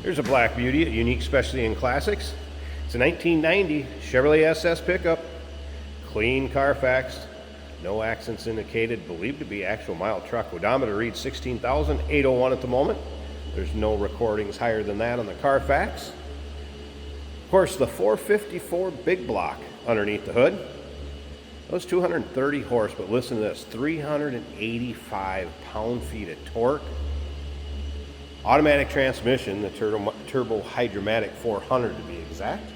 Here's a black beauty, a unique specialty in classics. It's a 1990 Chevrolet SS pickup. Clean Carfax, no accidents indicated, believed to be actual mile truck. Odometer reads 16,801 at the moment. There's no recordings higher than that on the Carfax. Of course, the 454 big block underneath the hood. Those 230 horse, but listen to this, 385 pound-feet of torque. Automatic transmission, the turbo hydromatic 400 to be exact.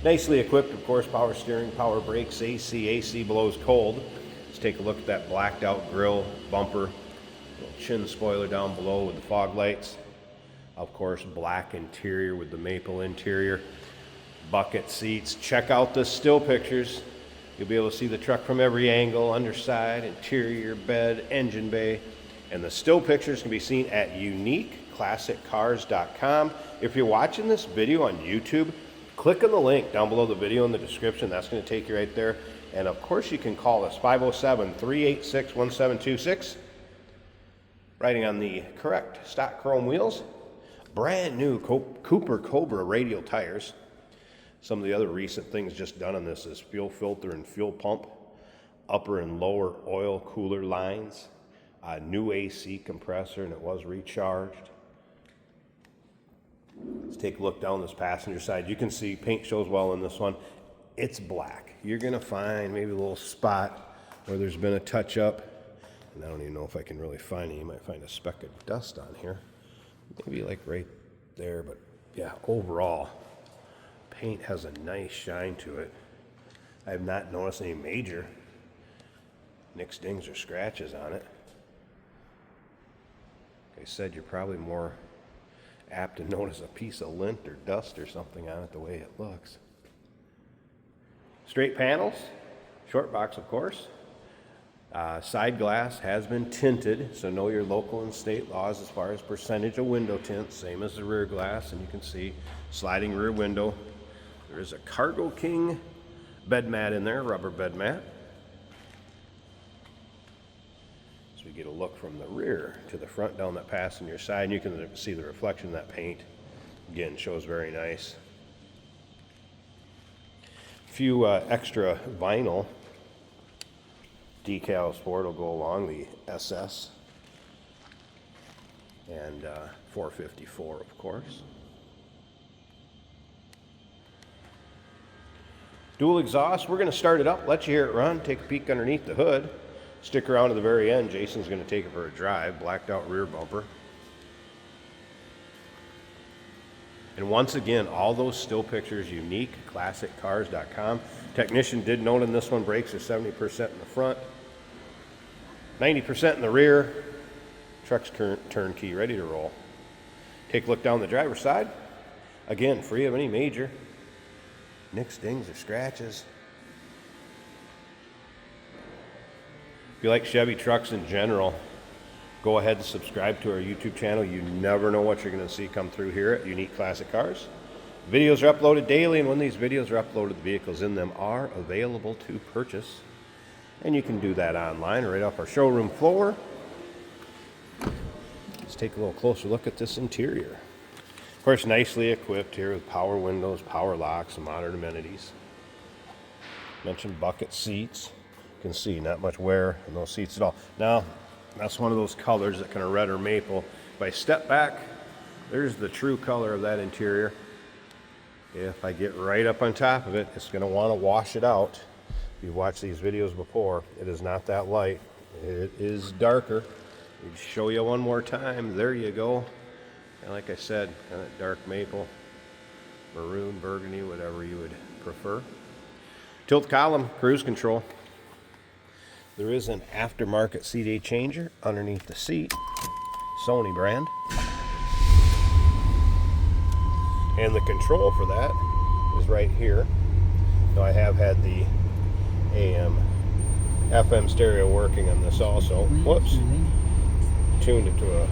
Nicely equipped, of course, power steering, power brakes, AC blows cold. Let's take a look at that blacked out grille, bumper, little chin spoiler down below with the fog lights. Of course, black interior with the maple interior. Bucket seats. Check out the still pictures. You'll be able to see the truck from every angle, underside, interior, bed, engine bay. And the still pictures can be seen at uniqueclassiccars.com. If you're watching this video on YouTube, click on the link down below the video in the description. That's going to take you right there. And of course, you can call us 507-386-1726. Riding on the correct stock chrome wheels. Brand new Cooper Cobra radial tires. Some of the other recent things just done on this is fuel filter and fuel pump. Upper and lower oil cooler lines. New AC compressor, and it was recharged. Let's take a look down this passenger side. You can see paint shows well in this one. It's black. You're gonna find maybe a little spot where there's been a touch up. And I don't even know if I can really find it. You might find a speck of dust on here. Maybe like right there, but yeah, overall, paint has a nice shine to it. I have not noticed any major nicks, dings, or scratches on it. Like I said, you're probably more apt to notice a piece of lint or dust or something on it the way it looks. Straight panels, short box of course. Side glass has been tinted, so know your local and state laws as far as percentage of window tint, same as the rear glass, and you can see sliding rear window. There is a Cargo King bed mat in there, rubber bed mat. So we get a look from the rear to the front down that passenger side, and you can see the reflection of that paint. Again, shows very nice. A few extra vinyl decals for it will go along the SS and 454, of course. Dual exhaust. We're going to start it up, let you hear it run, take a peek underneath the hood. Stick around to the very end. Jason's going to take it for a drive. Blacked out rear bumper. And once again, all those still pictures, uniqueclassiccars.com. Technician did note in this one, brakes are 70% in the front, 90% in the rear. Truck's turnkey, ready to roll. Take a look down the driver's side. Again, free of any major nicks, dings, or scratches. If you like Chevy trucks in general, go ahead and subscribe to our YouTube channel. You never know what you're going to see come through here at Unique Classic Cars. Videos are uploaded daily, and when these videos are uploaded, the vehicles in them are available to purchase. And you can do that online right off our showroom floor. Let's take a little closer look at this interior. Of course, nicely equipped here with power windows, power locks, and modern amenities. Mentioned bucket seats. You can see not much wear in those seats at all. Now, that's one of those colors that kind of red or maple. If I step back, there's the true color of that interior. If I get right up on top of it, it's going to want to wash it out. If you've watched these videos before, it is not that light. It is darker. I'll show you one more time. There you go. And like I said, kind of dark maple, maroon, burgundy, whatever you would prefer. Tilt column, cruise control. There is an aftermarket CD changer underneath the seat, Sony brand. And the control for that is right here. Now I have had the AM, FM stereo working on this also. Whoops. Tuned it to a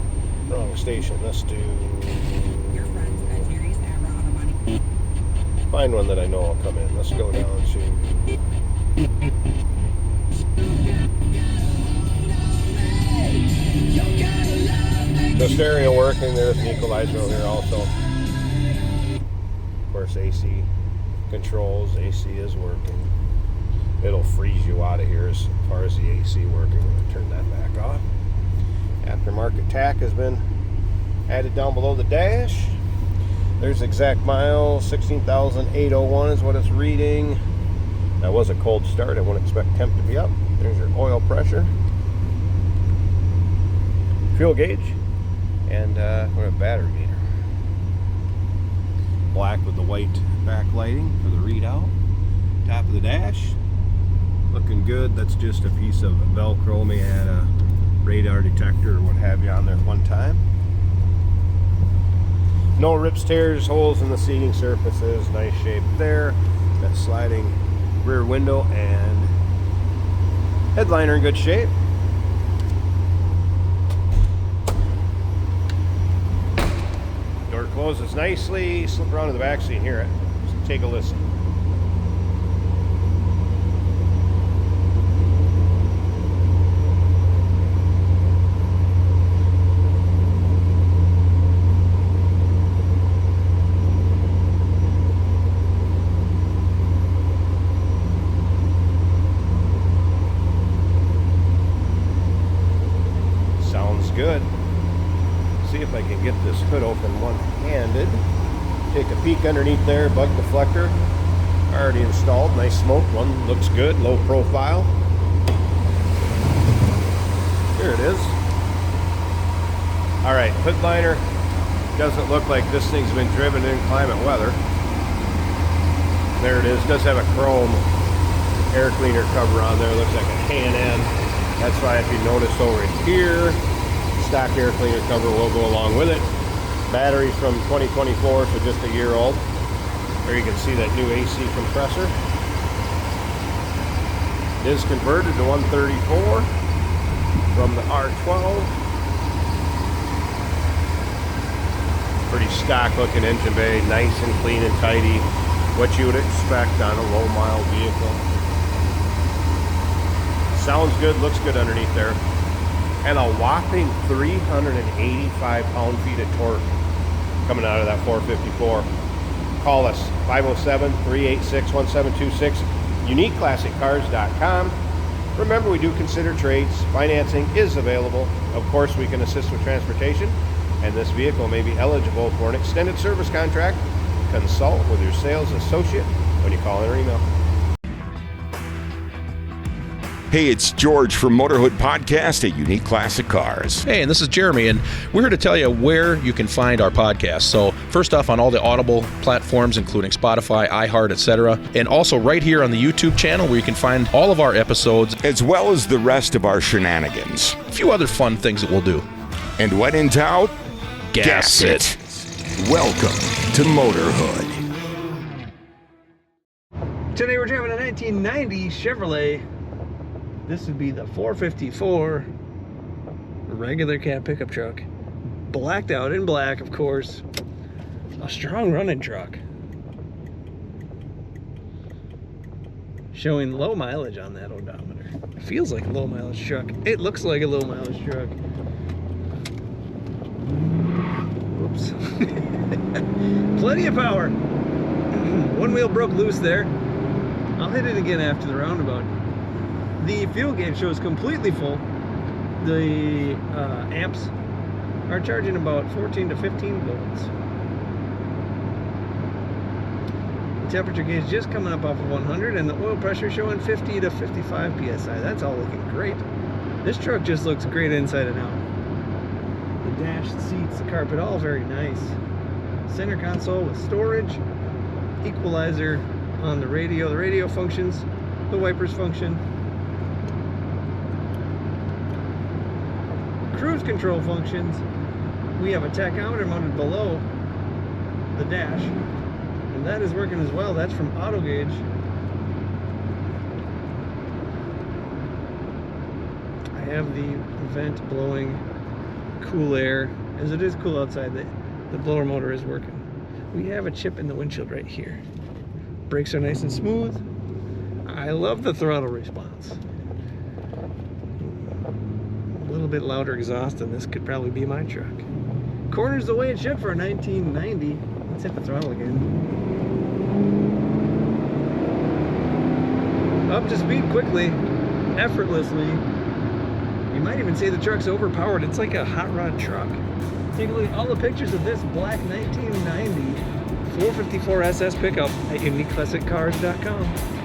wrong station. Let's do... Find one that I know will come in. Let's go down to... stereo working. There's an equalizer over here also. Of course, AC controls. AC is working. It'll freeze you out of here as far as the AC working. I'm going to turn that back off. Aftermarket tack has been added down below the dash. There's exact miles, 16,801 is what it's reading. That was a cold start. I wouldn't expect temp to be up. There's your oil pressure, fuel gauge, and we're a battery meter. Black with the white backlighting for the readout. Top of the dash, looking good. That's just a piece of Velcro. May add a radar detector or what have you on there at one time. No rips, tears, holes in the seating surfaces. Nice shape there. That sliding rear window and headliner in good shape. Door closes nicely. Slip around to the back so you can hear it. So take a listen. Good. See if I can get this hood open one-handed. Take a peek underneath there. Bug deflector already installed. Nice smoke one. Looks good. Low profile. Here it is. Alright, hood liner. Doesn't look like this thing's been driven in climate weather. There it is. Does have a chrome air cleaner cover on there. Looks like a K&N. That's why if you notice over here, stock air cleaner cover will go along with it. Batteries from 2024, so just a year old. There you can see that new AC compressor. It is converted to 134 from the R12. Pretty stock looking engine bay, nice and clean and tidy. What you would expect on a low mile vehicle. Sounds good, looks good underneath there. And a whopping 385 pound-feet of torque coming out of that 454. Call us, 507-386-1726, uniqueclassiccars.com. Remember, we do consider trades. Financing is available. Of course, we can assist with transportation, and this vehicle may be eligible for an extended service contract. Consult with your sales associate when you call in or email. Hey, it's George from Motorhood Podcast at Unique Classic Cars. Hey, and this is Jeremy, and we're here to tell you where you can find our podcast. So first off, on all the Audible platforms, including Spotify, iHeart, etc., and also right here on the YouTube channel where you can find all of our episodes, as well as the rest of our shenanigans. A few other fun things that we'll do. And when in doubt, gas it. Welcome to Motorhood. Today we're driving a 1990 Chevrolet. This would be the 454 regular cab pickup truck. Blacked out in black, of course. A strong running truck. Showing low mileage on that odometer. It feels like a low mileage truck. It looks like a low mileage truck. Whoops. Plenty of power. One wheel broke loose there. I'll hit it again after the roundabout. The fuel gauge shows completely full. The amps are charging about 14 to 15 volts. The temperature gauge just coming up off of 100, and the oil pressure showing 50 to 55 psi. That's all looking great. This truck just looks great inside and out. The dash, the seats, the carpet, all very nice. Center console with storage, equalizer on the radio. The radio functions, the wipers function. Cruise control functions. We have a tachometer mounted below the dash, and that is working as well. That's from AutoGauge. I have the vent blowing cool air. As it is cool outside, the blower motor is working. We have a chip in the windshield right here. Brakes are nice and smooth. I love the throttle response. A little bit louder exhaust, and this could probably be my truck. Corners the way it should for a 1990. Let's hit the throttle again. Up to speed quickly, effortlessly. You might even say the truck's overpowered. It's like a hot rod truck. Take a look at all the pictures of this black 1990 454 SS pickup at uniqueclassiccars.com.